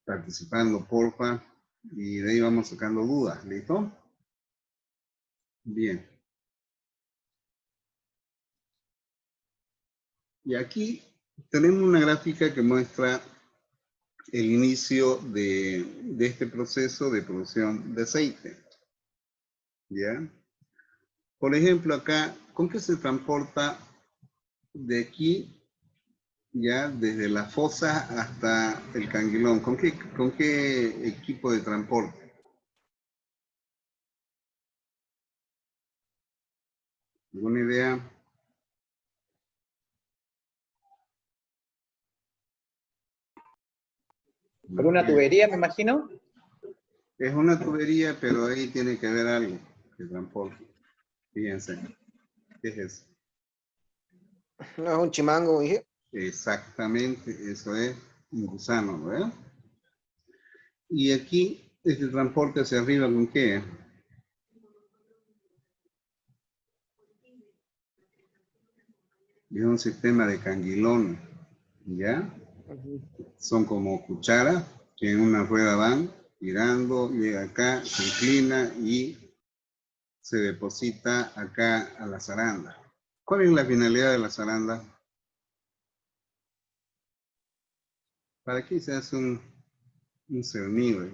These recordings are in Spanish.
participando, porfa, y de ahí vamos sacando dudas, ¿listo? Bien. Y aquí tenemos una gráfica que muestra el inicio de este proceso de producción de aceite. ¿Ya? Por ejemplo, acá, ¿con qué se transporta de aquí, ya, desde la fosa hasta el canguilón? ¿Con qué equipo de transporte? ¿Alguna idea? ¿Por una tubería, me imagino? Es una tubería, pero ahí tiene que haber algo que transporte. Fíjense. ¿Qué es eso? No es un chimango, dije. Exactamente, eso es un gusano, ¿verdad? Y aquí, este transporte hacia arriba, ¿con qué? Es un sistema de canguilón, ¿ya? Son como cucharas que en una rueda van girando, llega acá, se inclina y se deposita acá a la zaranda. ¿Cuál es la finalidad de la zaranda? ¿Para qué se hace un cernido?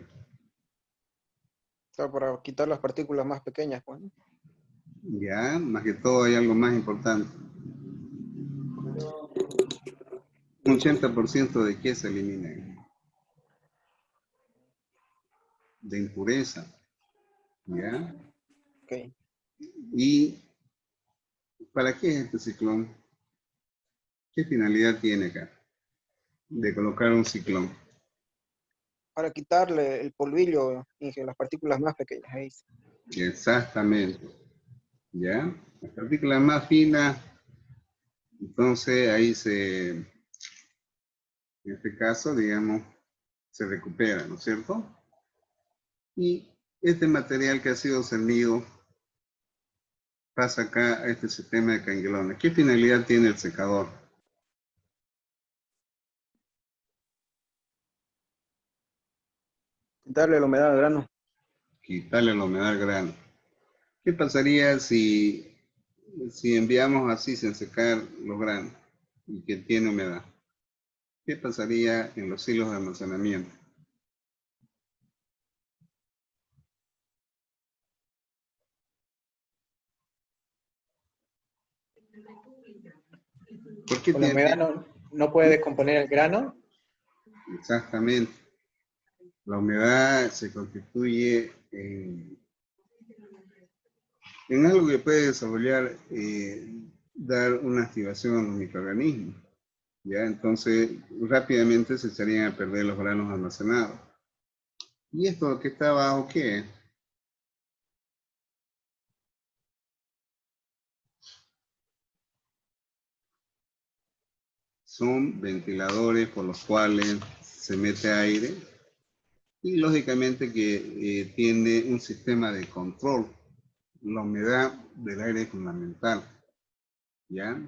Solo para quitar las partículas más pequeñas, pues, ¿no? Ya, más que todo hay algo más importante. Un 80% de qué se elimina, de impureza, ¿ya? Ok. ¿Y para qué es este ciclón? ¿Qué finalidad tiene acá de colocar un ciclón? Para quitarle el polvillo y las partículas más pequeñas. Ahí. Exactamente, ¿ya? Las partículas más finas, entonces ahí en este caso, digamos, se recupera, ¿no es cierto? Y este material que ha sido cernido pasa acá a este sistema de canguilones. ¿Qué finalidad tiene el secador? Quitarle la humedad al grano. Quitarle la humedad al grano. ¿Qué pasaría si enviamos así sin secar los granos y que tiene humedad? ¿Qué pasaría en los hilos de almacenamiento? ¿Por qué Con la tiene? humedad no puede descomponer el grano. Exactamente. La humedad se constituye en algo que puede desarrollar, dar una activación a los microorganismos. ¿Ya? Entonces, rápidamente se echarían a perder los granos almacenados. ¿Y esto que está abajo qué es? Son ventiladores por los cuales se mete aire y lógicamente que tiene un sistema de control. La humedad del aire es fundamental, ¿ya?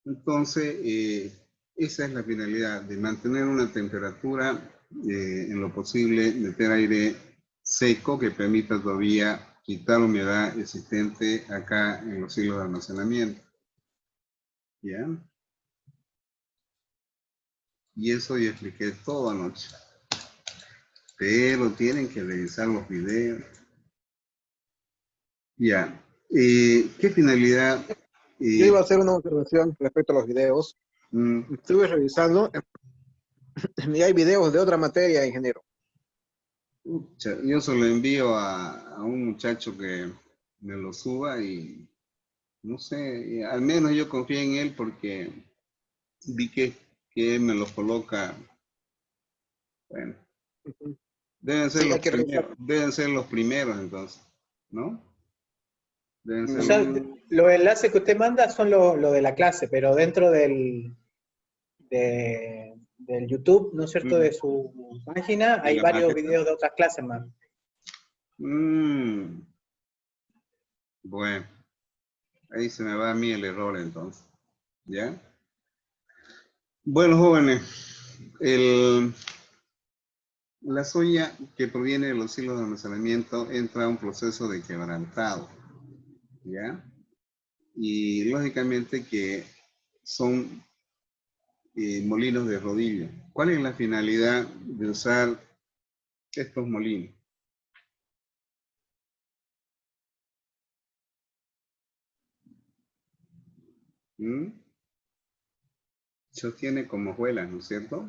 Entonces, esa es la finalidad, de mantener una temperatura, en lo posible, meter aire seco que permita todavía quitar la humedad existente acá en los hilos de almacenamiento, ¿ya? Y eso yo expliqué todo anoche. Pero tienen que revisar los videos. Ya. ¿Qué finalidad? Yo iba a hacer una observación respecto a los videos. Mm, Estuve revisando y hay videos de otra materia, ingeniero. yo se lo envío a un muchacho que me lo suba y no sé, al menos yo confío en él porque vi que él me lo coloca. Bueno, Sí, hay que revisar. deben ser los primeros entonces, ¿no? Deben ser O sea, los enlaces que usted manda son lo de la clase, pero dentro del YouTube, ¿no es cierto?, de su página, de hay la varios maqueta. videos de otras clases más. Bueno, ahí se me va a mí el error entonces, ¿ya? Bueno, jóvenes, La soya que proviene de los hilos de almacenamiento entra a un proceso de quebrantado, ¿ya? Y lógicamente que son molinos de rodillo. ¿Cuál es la finalidad de usar estos molinos? ¿Mm? Sostiene como hojuelas, ¿no es cierto?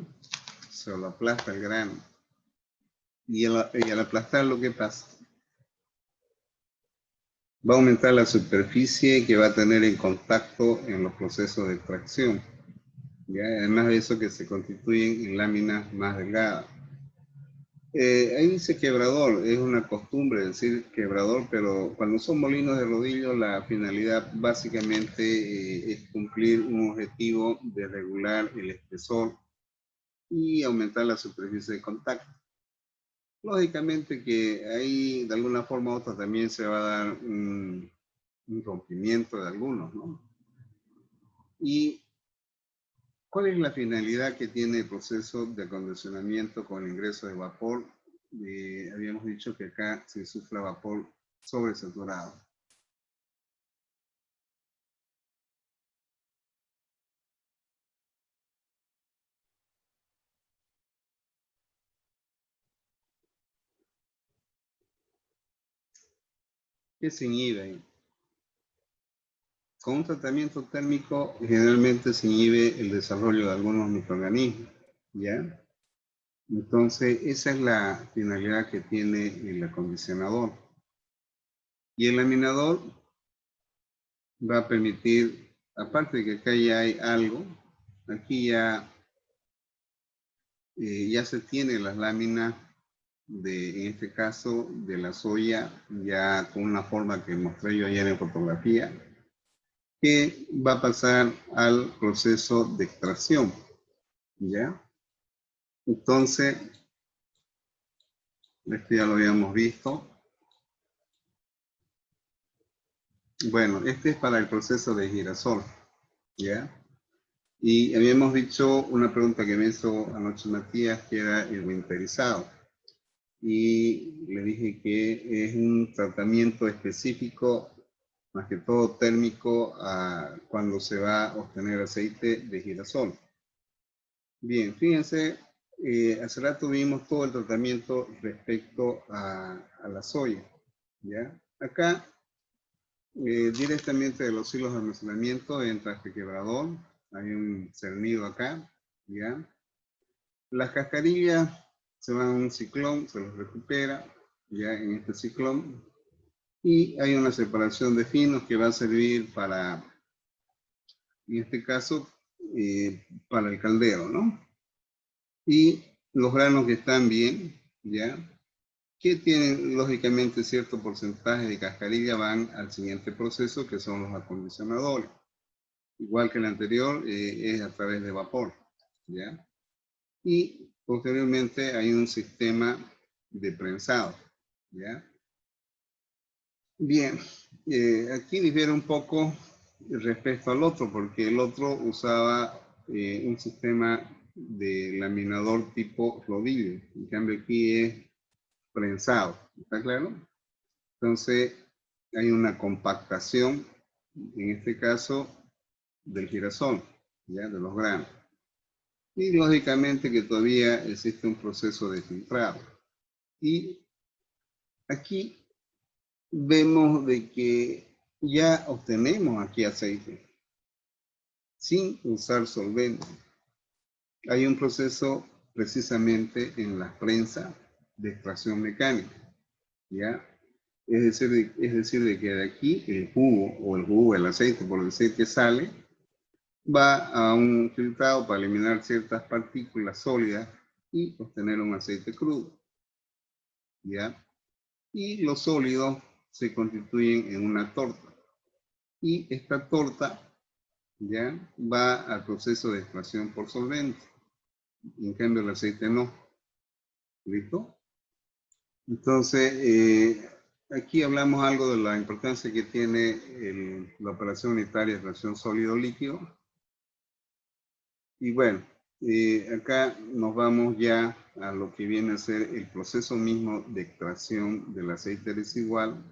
Se lo aplasta el grano. Y al aplastarlo, ¿qué pasa? Va a aumentar la superficie que va a tener en contacto en los procesos de extracción. ¿Ya? Además de eso, que se constituyen en láminas más delgadas. Ahí dice quebrador, es una costumbre decir quebrador, pero cuando son molinos de rodillo, la finalidad básicamente es cumplir un objetivo de regular el espesor y aumentar la superficie de contacto. Lógicamente que ahí de alguna forma u otra también se va a dar un rompimiento de algunos, ¿no? ¿Y cuál es la finalidad que tiene el proceso de acondicionamiento con el ingreso de vapor? Habíamos dicho que acá se insufla vapor sobresaturado. ¿Qué se inhibe ahí? Con un tratamiento térmico generalmente se inhibe el desarrollo de algunos microorganismos, ¿ya? Entonces, esa es la finalidad que tiene el acondicionador. Y el laminador va a permitir, aparte de que acá ya hay algo, aquí ya se tienen las láminas en este caso, de la soya, ya con una forma que mostré yo ayer en fotografía, que va a pasar al proceso de extracción, ¿ya? Entonces, esto ya lo habíamos visto. Bueno, este es para el proceso de girasol, ¿ya? Y habíamos dicho una pregunta que me hizo anoche Matías, que era el winterizado. Y le dije que es un tratamiento específico, más que todo térmico, cuando se va a obtener aceite de girasol. Bien, fíjense, hace rato vimos todo el tratamiento respecto a la soya, ¿ya? Acá, directamente de los hilos de almacenamiento entra este quebrador, hay un cernido acá, ¿ya? Las cascarillas se van a un ciclón, se los recupera, ya en este ciclón, y hay una separación de finos que va a servir para, en este caso, para el caldero, ¿no? Y los granos que están bien, ya, que tienen lógicamente cierto porcentaje de cascarilla, van al siguiente proceso, que son los acondicionadores. Igual que el anterior, es a través de vapor, ¿ya? Y posteriormente hay un sistema de prensado, ¿ya? Bien, aquí difiere un poco respecto al otro, porque el otro usaba un sistema de laminador tipo rodillo, en cambio aquí es prensado, ¿está claro? Entonces hay una compactación, en este caso, del girasol, ¿ya? De los granos. Y lógicamente que todavía existe un proceso de filtrado. Y aquí vemos de que ya obtenemos aquí aceite sin usar solvente. Hay un proceso precisamente en la prensa de extracción mecánica, ¿ya? Es decir, de que de aquí el jugo, el aceite, por decir que sale, va a un filtrado para eliminar ciertas partículas sólidas y obtener un aceite crudo, ¿ya? Y los sólidos se constituyen en una torta. Y esta torta, ¿ya? Va al proceso de extracción por solvente. En cambio, el aceite no. ¿Listo? Entonces, aquí hablamos algo de la importancia que tiene la operación unitaria de extracción sólido-líquido. Y bueno, acá nos vamos ya a lo que viene a ser el proceso mismo de extracción del aceite residual,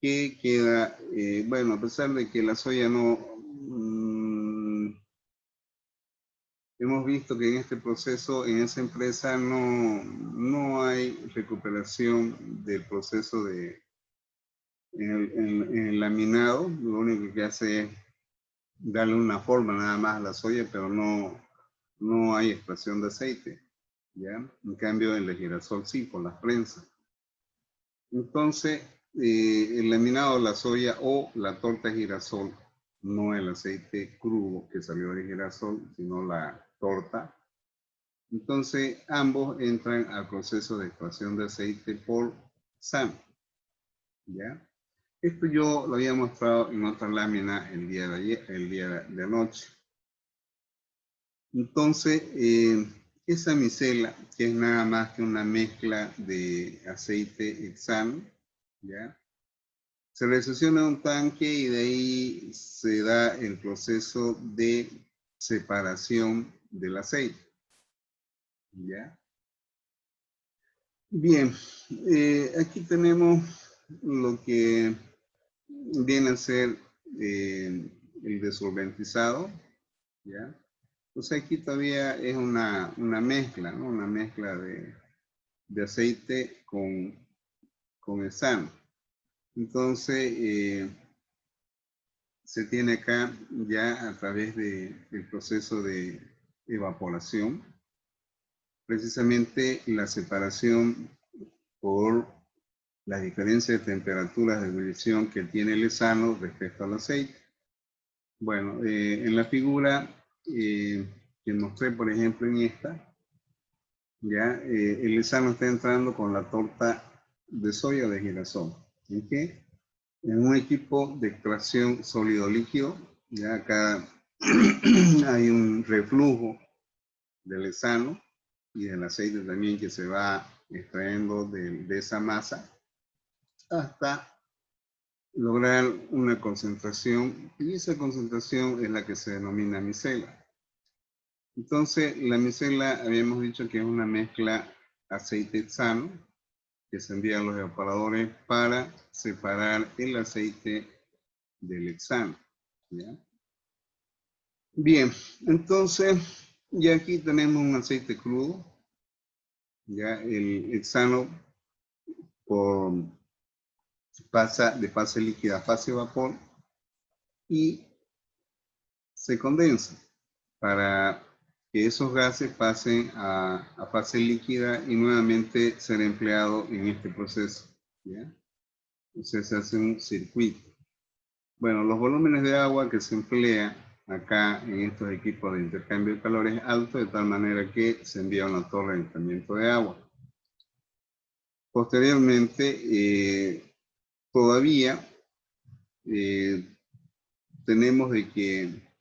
que queda, bueno, a pesar de que la soya no, hemos visto que en este proceso, en esa empresa, no hay recuperación del proceso de, en el laminado. Lo único que hace es darle una forma nada más a la soya, pero no hay extracción de aceite, ¿ya? En cambio, en el girasol sí, por las prensas. Entonces, el laminado de la soya o la torta de girasol, no el aceite crudo que salió de girasol, sino la torta. Entonces, ambos entran al proceso de extracción de aceite por SAN, ¿ya? Esto yo lo había mostrado en otra lámina el día de ayer, el día de anoche. Entonces, esa micela, que es nada más que una mezcla de aceite hexano, ¿ya? Se recepciona a un tanque y de ahí se da el proceso de separación del aceite, ¿ya? Bien, aquí tenemos lo que viene a ser el desolventizado, ¿ya? Entonces aquí todavía es una mezcla, ¿no? Una mezcla de aceite con hexano. Entonces, se tiene acá ya a través del proceso de evaporación, precisamente la separación por la diferencia de temperaturas de ebullición que tiene el hexano respecto al aceite. Bueno, en la figura que mostré, por ejemplo, en esta, ya el hexano está entrando con la torta de soya o de girasol. ¿En qué? En un equipo de extracción sólido-líquido, ya acá hay un reflujo del hexano y del aceite también que se va extrayendo de esa masa hasta lograr una concentración, y esa concentración es la que se denomina micela. Entonces, la micela habíamos dicho que es una mezcla aceite-hexano que se envía a los evaporadores para separar el aceite del hexano, ¿ya? Bien, entonces ya aquí tenemos un aceite crudo, ya el hexano pasa de fase líquida a fase vapor y se condensa para que esos gases pasen a fase líquida y nuevamente ser empleado en este proceso, ¿ya? Entonces se hace un circuito. Bueno, los volúmenes de agua que se emplea acá en estos equipos de intercambio de calor es alto, de tal manera que se envía una torre de enfriamiento de agua. Posteriormente, todavía tenemos de que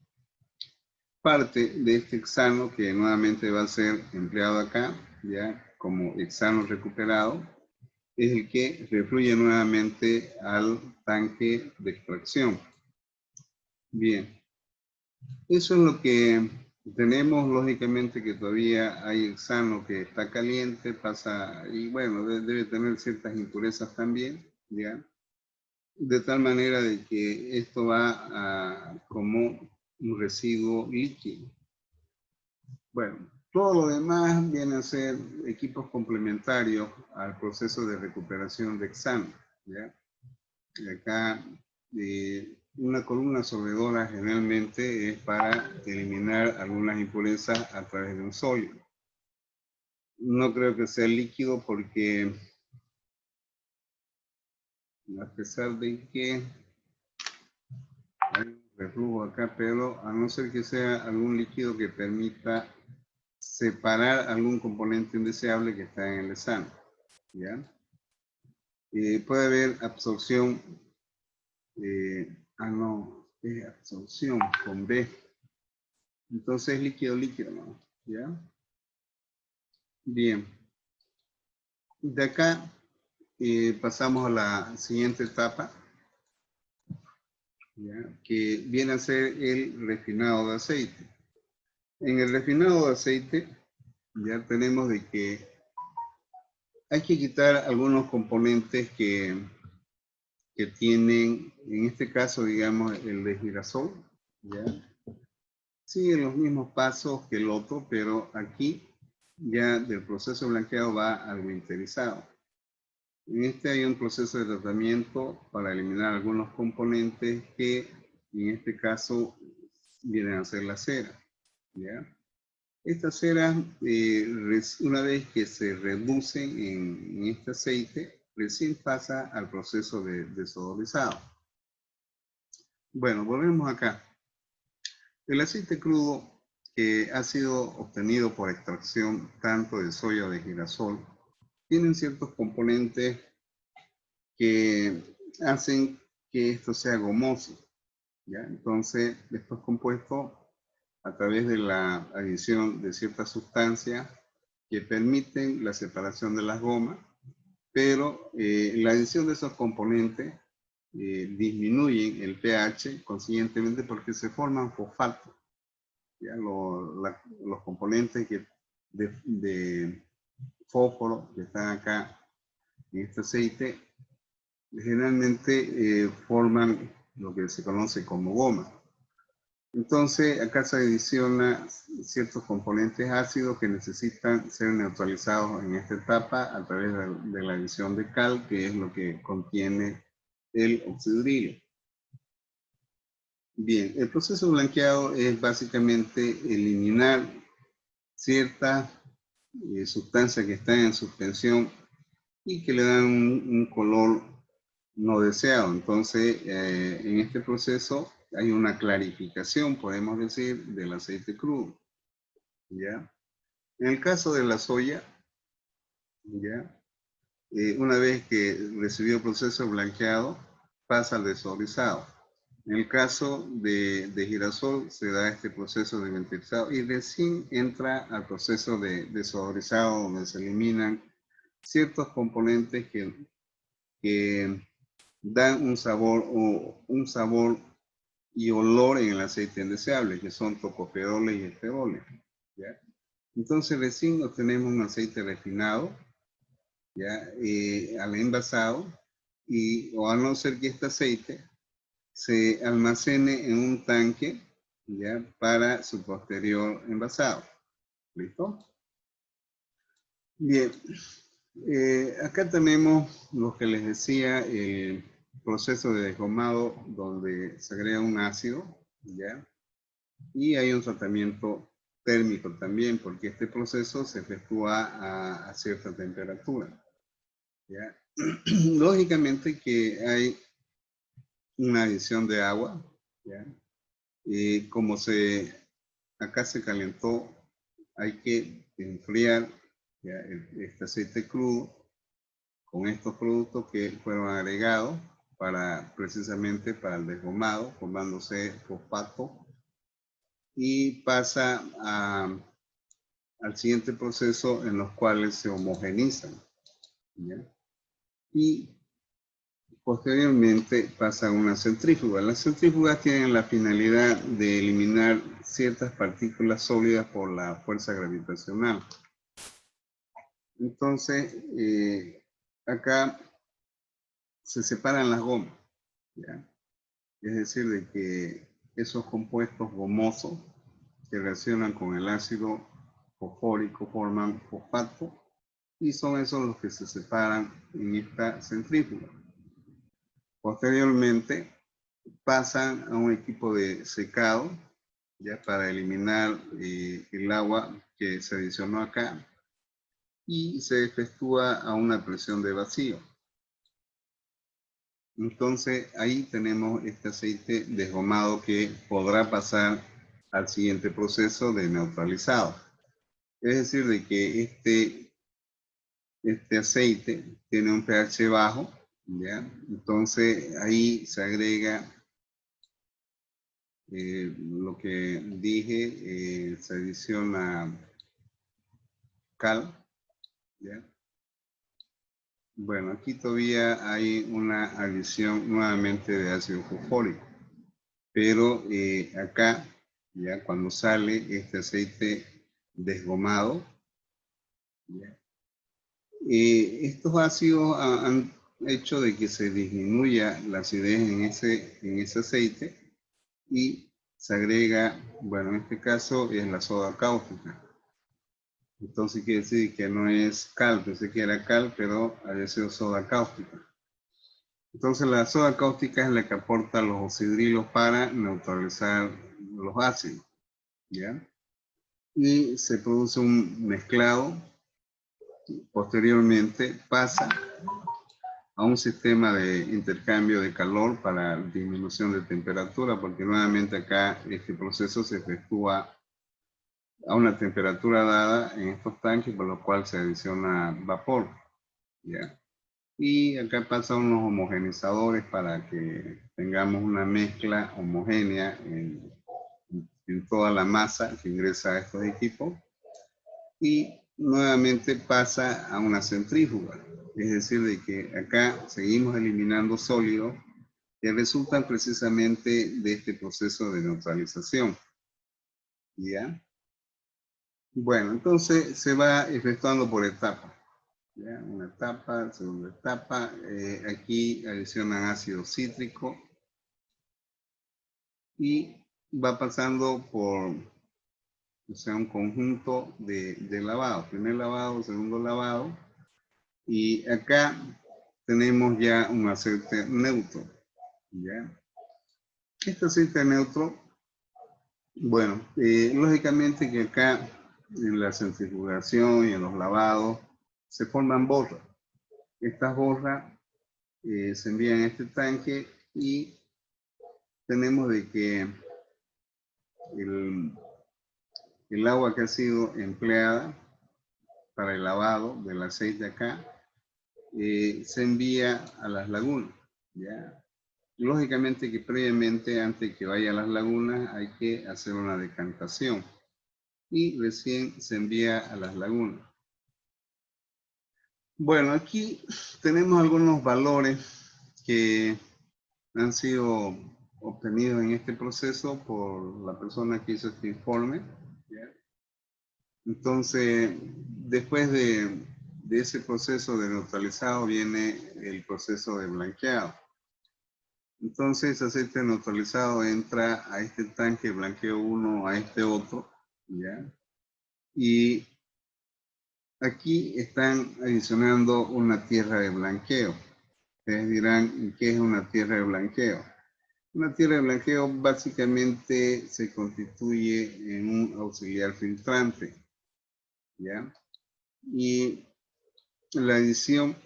parte de este hexano, que nuevamente va a ser empleado acá, ya como hexano recuperado, es el que refluye nuevamente al tanque de extracción. Bien, eso es lo que tenemos. Lógicamente que todavía hay hexano que está caliente, pasa, y bueno, debe tener ciertas impurezas también, ¿ya? De tal manera de que esto va como un residuo líquido. Bueno, todo lo demás viene a ser equipos complementarios al proceso de recuperación de hexano, ¿ya? Y acá una columna sorbedora generalmente es para eliminar algunas impurezas a través de un sólido. No creo que sea líquido porque, a pesar de que hay un reflujo acá, pero a no ser que sea algún líquido que permita separar algún componente indeseable que está en el hexano, ¿ya? Puede haber absorción, no, es absorción con B. Entonces líquido, ¿no? ¿Ya? Bien. De acá pasamos a la siguiente etapa, ¿ya? Que viene a ser el refinado de aceite. En el refinado de aceite ya tenemos de que hay que quitar algunos componentes que tienen, en este caso, digamos, el de girasol, ¿ya? Sigue los mismos pasos que el otro, pero aquí ya del proceso de blanqueado va al winterizado. En este hay un proceso de tratamiento para eliminar algunos componentes que en este caso vienen a ser la cera, ¿ya? Esta cera, una vez que se reducen en este aceite, recién pasa al proceso de desodorizado. Bueno, volvemos acá. El aceite crudo que ha sido obtenido por extracción tanto de soya o de girasol, tienen ciertos componentes que hacen que esto sea gomoso, ¿ya? Entonces, estos compuestos, a través de la adición de ciertas sustancias que permiten la separación de las gomas, pero la adición de esos componentes disminuyen el pH consiguientemente porque se forman fosfatos. ¿Ya? Los componentes de fósforo que están acá en este aceite generalmente forman lo que se conoce como goma. Entonces, acá se adiciona ciertos componentes ácidos que necesitan ser neutralizados en esta etapa a través de la adición de cal, que es lo que contiene el oxidrilo. Bien, el proceso de blanqueado es básicamente eliminar ciertas sustancias que están en suspensión y que le dan un color no deseado. Entonces, en este proceso hay una clarificación, podemos decir, del aceite crudo, ¿ya? En el caso de la soya, ¿ya? Una vez que recibió el proceso de blanqueado, pasa al desodorizado. En el caso de girasol, se da este proceso de ventilizado y recién entra al proceso de desodorizado, donde se eliminan ciertos componentes que dan un sabor y olor en el aceite indeseable, que son tocoferoles y esteroles, ¿ya? Entonces recién obtenemos un aceite refinado, ¿ya? Al envasado, o a no ser que este aceite se almacene en un tanque, ¿ya? Para su posterior envasado. ¿Listo? Bien. Acá tenemos lo que les decía, el proceso de desgomado donde se agrega un ácido, ¿ya? Y hay un tratamiento térmico también, porque este proceso se efectúa a cierta temperatura, ¿ya? Lógicamente que hay una adición de agua, ¿ya? Como acá se calentó, hay que enfriar, ¿ya? Este aceite crudo con estos productos que fueron agregados precisamente para el desgomado, formándose fosfato, y pasa al siguiente proceso en los cuales se homogenizan, ¿ya? Y posteriormente pasa a una centrífuga. Las centrífugas tienen la finalidad de eliminar ciertas partículas sólidas por la fuerza gravitacional. Entonces, acá se separan las gomas, ¿ya? Es decir, de que esos compuestos gomosos que reaccionan con el ácido fosfórico forman fosfato y son esos los que se separan en esta centrífuga. Posteriormente pasan a un equipo de secado, ya para eliminar el agua que se adicionó acá, y se efectúa a una presión de vacío. Entonces ahí tenemos este aceite desgomado que podrá pasar al siguiente proceso de neutralizado. Es decir, de que este aceite tiene un pH bajo, ¿ya? Entonces ahí se agrega lo que dije, se adiciona cal, ¿ya? Bueno, aquí todavía hay una adición nuevamente de ácido fosfórico, pero acá, ya cuando sale este aceite desgomado, ¿ya? Estos ácidos han hecho de que se disminuya la acidez en ese aceite y se agrega, bueno, en este caso es la soda cáustica. Entonces quiere decir que no es cal, pensé que era cal, pero había sido soda cáustica. Entonces la soda cáustica es la que aporta los oxidrilos para neutralizar los ácidos, ¿ya? Y se produce un mezclado. Posteriormente pasa a un sistema de intercambio de calor para disminución de temperatura, porque nuevamente acá este proceso se efectúa a una temperatura dada en estos tanques, por lo cual se adiciona vapor, ¿ya? Y acá pasan unos homogenizadores para que tengamos una mezcla homogénea en toda la masa que ingresa a estos equipos. Y nuevamente pasa a una centrífuga. Es decir, de que acá seguimos eliminando sólidos que resultan precisamente de este proceso de neutralización. ¿Ya? Bueno, entonces se va efectuando por etapas. ¿Ya? Una etapa, segunda etapa. Aquí adicionan ácido cítrico y va pasando por, o sea, un conjunto de lavados. Primer lavado, segundo lavado. Y acá tenemos ya un aceite neutro. ¿Ya? Este aceite neutro, bueno, lógicamente que acá en la centrifugación y en los lavados se forman borras. Estas borras se envían a este tanque y tenemos de que el agua que ha sido empleada para el lavado del aceite acá se envía a las lagunas. ¿Ya? Lógicamente que previamente, antes que vaya a las lagunas, hay que hacer una decantación y recién se envía a las lagunas. Bueno, aquí tenemos algunos valores que han sido obtenidos en este proceso por la persona que hizo este informe. ¿Ya? Entonces, después de ese proceso de neutralizado viene el proceso de blanqueado. Entonces, aceite neutralizado entra a este tanque blanqueo 1, a este otro, ¿ya? Y aquí están adicionando una tierra de blanqueo. Ustedes dirán, ¿qué es una tierra de blanqueo? Una tierra de blanqueo básicamente se constituye en un auxiliar filtrante, ¿ya? Y la adición,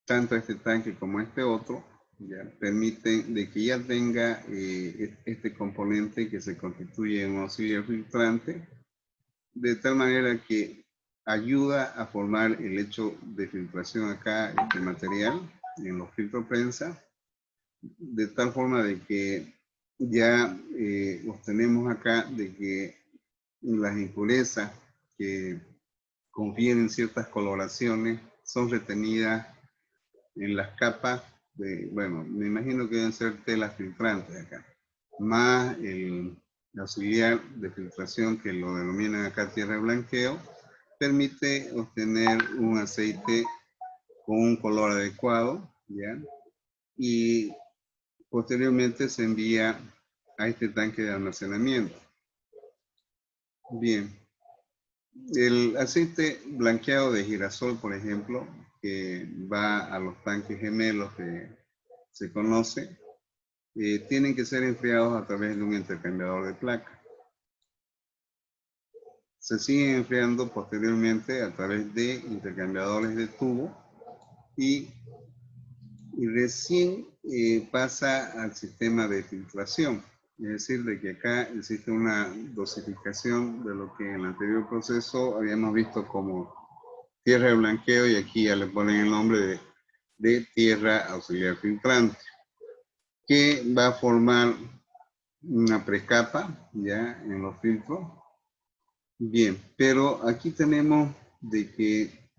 tanto a este tanque como a este otro, ¿ya? Permiten de que ya tenga este componente que se constituye en un auxiliar filtrante, de tal manera que ayuda a formar el hecho de filtración acá, este material, en los filtros prensa, de tal forma de que ya obtenemos acá de que las impurezas que confieren ciertas coloraciones son retenidas en las capas de, bueno, me imagino que deben ser telas filtrantes acá, más el auxiliar de filtración que lo denominan acá tierra de blanqueo, permite obtener un aceite con un color adecuado, ¿ya? Y posteriormente se envía a este tanque de almacenamiento. Bien, el aceite blanqueado de girasol, por ejemplo, que va a los tanques gemelos que se conoce, tienen que ser enfriados a través de un intercambiador de placa. Se siguen enfriando posteriormente a través de intercambiadores de tubo y recién pasa al sistema de filtración. Es decir, de que acá existe una dosificación de lo que en el anterior proceso habíamos visto como tierra de blanqueo y aquí ya le ponen el nombre de tierra auxiliar filtrante, que va a formar una precapa ya en los filtros. Bien, pero aquí tenemos de que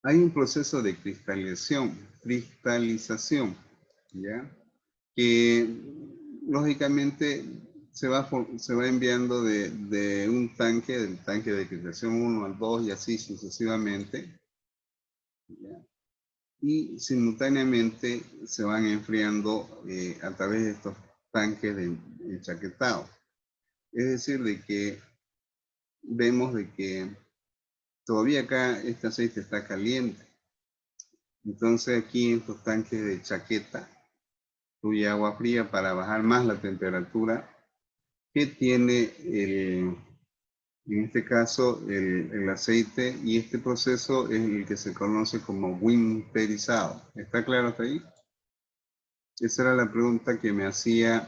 hay un proceso de cristalización, ¿ya? Que lógicamente se va enviando de un tanque, del tanque de cristalización 1 al 2 y así sucesivamente. ¿Ya? Y simultáneamente se van enfriando a través de estos tanques de enchaquetado. Es decir, de que vemos de que todavía acá este aceite está caliente. Entonces aquí en estos tanques de chaqueta fluye agua fría para bajar más la temperatura que tiene en este caso el aceite, y este proceso es el que se conoce como winterizado. ¿Está claro hasta ahí? Esa era la pregunta que me hacía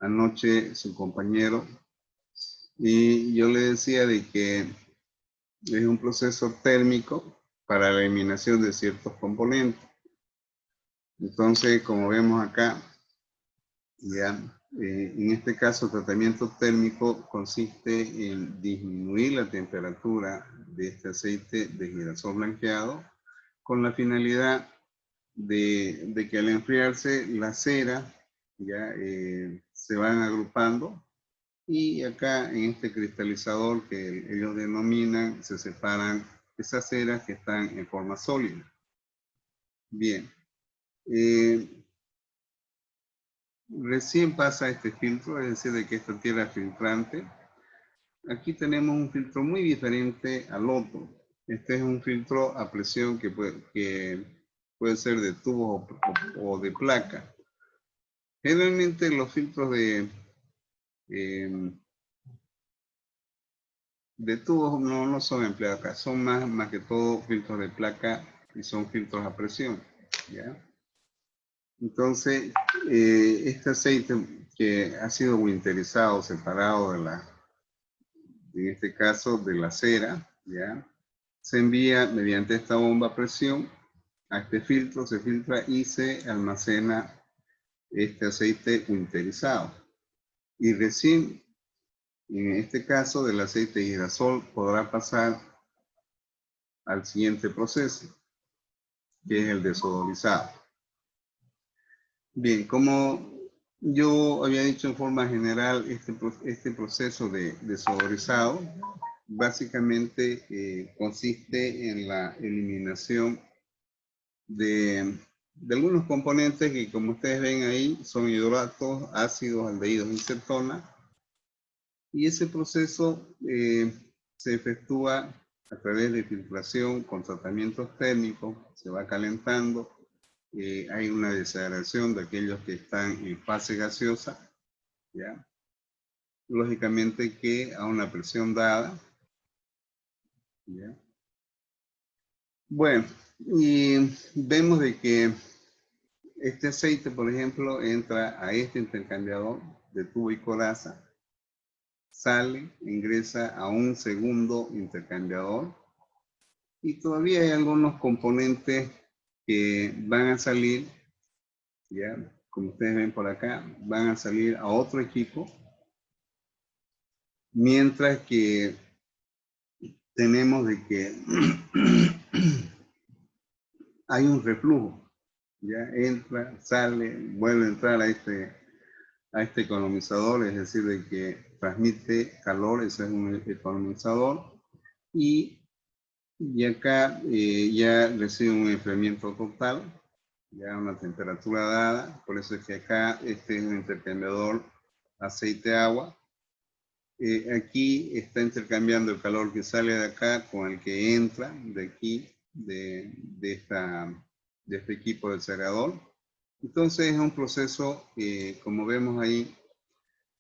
anoche su compañero, y yo le decía de que es un proceso térmico para la eliminación de ciertos componentes. Entonces, como vemos acá, ya, en este caso, tratamiento térmico consiste en disminuir la temperatura de este aceite de girasol blanqueado con la finalidad de que al enfriarse la cera ya se van agrupando, y acá en este cristalizador que ellos denominan se separan esas ceras que están en forma sólida. Bien. Recién pasa este filtro, es decir, de que esta tierra filtrante. Aquí tenemos un filtro muy diferente al otro. Este es un filtro a presión que puede ser de tubo o de placa. Generalmente los filtros de tubos no son empleados acá, son más que todo filtros de placa y son filtros a presión, ¿ya? Entonces, este aceite que ha sido winterizado, separado en este caso de la cera, ¿ya? Se envía mediante esta bomba a presión a este filtro, se filtra y se almacena este aceite winterizado. Y recién, en este caso del aceite de girasol, podrá pasar al siguiente proceso, que es el desodorizado. Bien, como yo había dicho en forma general, este proceso de desodorizado básicamente consiste en la eliminación de algunos componentes que, como ustedes ven ahí, son hidrolatos, ácidos, aldehídos y cetona. Y ese proceso se efectúa a través de filtración con tratamientos térmicos, se va calentando, hay una desagradación de aquellos que están en fase gaseosa, ¿ya? Lógicamente que a una presión dada, ¿ya? Bueno, y vemos de que este aceite, por ejemplo, entra a este intercambiador de tubo y coraza, sale, ingresa a un segundo intercambiador, y todavía hay algunos componentes que van a salir, ya, como ustedes ven por acá, van a salir a otro equipo, mientras que tenemos de que hay un reflujo, ya entra, sale, vuelve a entrar a este economizador, es decir, de que transmite calor, ese es un economizador, y acá ya recibe un enfriamiento total, ya una temperatura dada, por eso es que acá este es un intercambiador aceite-agua. Aquí está intercambiando el calor que sale de acá con el que entra de aquí, de este equipo del cerrador. Entonces es un proceso, como vemos ahí,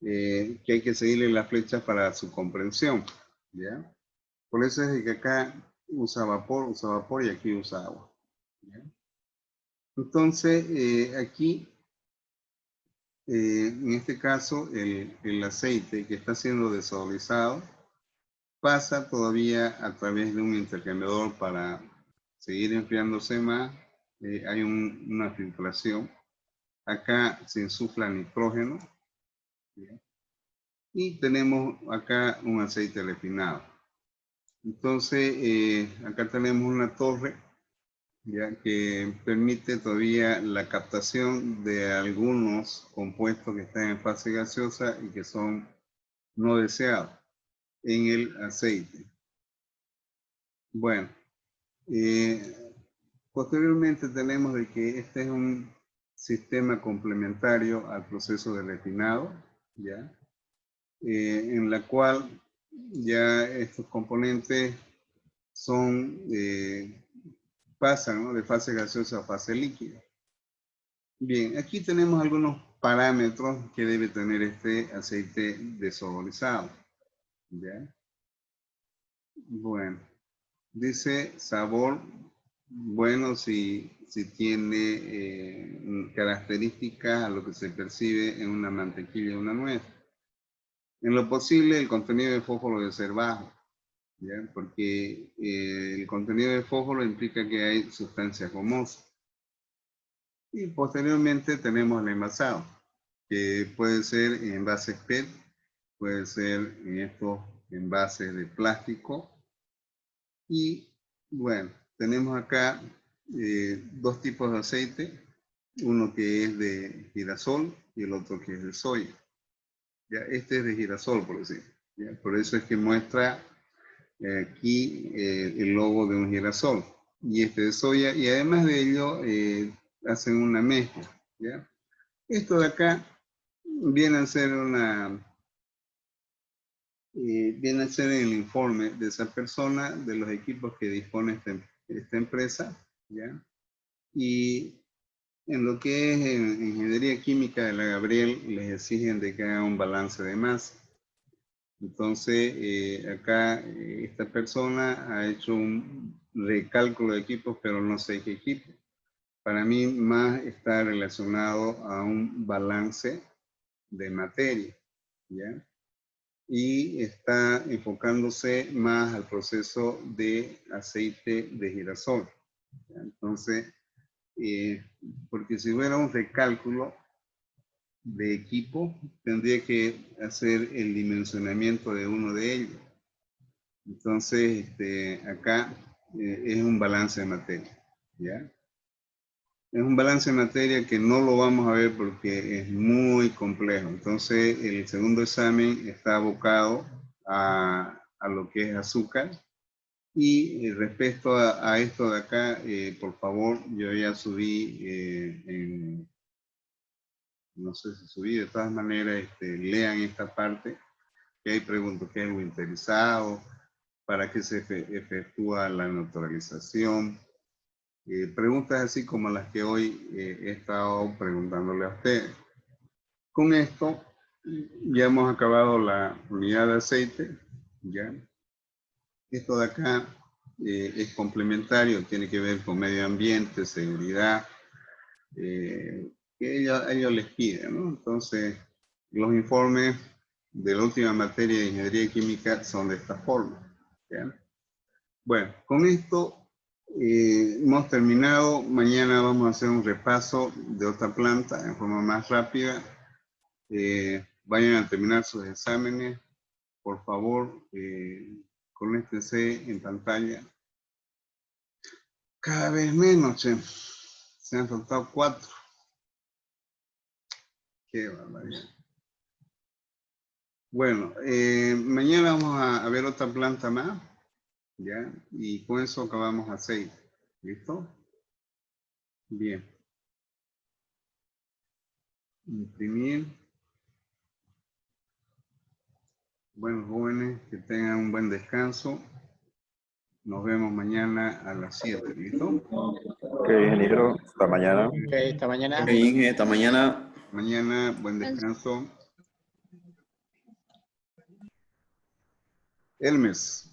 que hay que seguirle las flechas para su comprensión, ¿ya? Por eso es que acá usa vapor y aquí usa agua, ¿ya? Entonces, aquí, en este caso, el aceite que está siendo desodorizado pasa todavía a través de un intercambiador para seguir enfriándose más. Hay una filtración. Acá se insufla nitrógeno, ¿ya? Y tenemos acá un aceite refinado. Entonces, acá tenemos una torre ya que permite todavía la captación de algunos compuestos que están en fase gaseosa y que son no deseados en el aceite. Bueno, posteriormente tenemos de que este es un sistema complementario al proceso de refinado, ¿ya? En la cual ya estos componentes son, pasan, ¿no?, de fase gaseosa a fase líquida. Bien, aquí tenemos algunos parámetros que debe tener este aceite desodorizado, ¿ya? Bueno, dice sabor, bueno, si tiene características a lo que se percibe en una mantequilla o una nuez. En lo posible, el contenido de fósforo debe ser bajo, ¿ya? Porque el contenido de fósforo implica que hay sustancias gomosas. Y posteriormente tenemos el envasado, que puede ser en envases PET, puede ser en estos envases de plástico. Y bueno, tenemos acá dos tipos de aceite, uno que es de girasol y el otro que es de soya. ¿Ya? Este es de girasol, por decir. ¿Ya? Por eso es que muestra aquí el logo de un girasol. Y este de soya, y además de ello, hacen una mezcla. ¿Ya? Esto de acá viene a ser viene a ser el informe de esa persona, de los equipos que dispone esta empresa, ¿ya? Y en lo que es en ingeniería química de la Gabriel, les exigen de que haga un balance de masa. Entonces, acá esta persona ha hecho un recálculo de equipos, pero no sé qué equipo. Para mí más está relacionado a un balance de materia, ¿ya? Y está enfocándose más al proceso de aceite de girasol, ¿ya? Entonces, porque si hubiera un recálculo de equipo, tendría que hacer el dimensionamiento de uno de ellos. Entonces, acá es un balance de materia, ¿ya? Es un balance de materia que no lo vamos a ver porque es muy complejo. Entonces, el segundo examen está abocado a lo que es azúcar. Y respecto a esto de acá, por favor, yo ya subí, no sé si subí, de todas maneras, lean esta parte, que hay preguntas, ¿qué es el winterizado? ¿Para qué se efectúa la neutralización? Preguntas así como las que hoy he estado preguntándole a ustedes. Con esto ya hemos acabado la unidad de aceite, ¿ya? Esto de acá es complementario, tiene que ver con medio ambiente, seguridad, que ellos les piden, ¿no? Entonces, los informes de la última materia de ingeniería química son de esta forma, ¿ya? Bueno, con esto hemos terminado. Mañana vamos a hacer un repaso de otra planta en forma más rápida. Vayan a terminar sus exámenes. Por favor, conéctense en pantalla. Cada vez menos, che. Se han faltado 4. Qué barbaridad. Bueno, mañana vamos a ver otra planta más, ¿ya? Y con eso acabamos a 6. ¿Listo? Bien. Imprimir. Bueno, jóvenes, que tengan un buen descanso. Nos vemos mañana a las 7, ¿listo? Ok, ingeniero, hasta mañana. Ok, esta mañana. Ok, Inge, hasta mañana. Mañana, buen descanso. Elmes.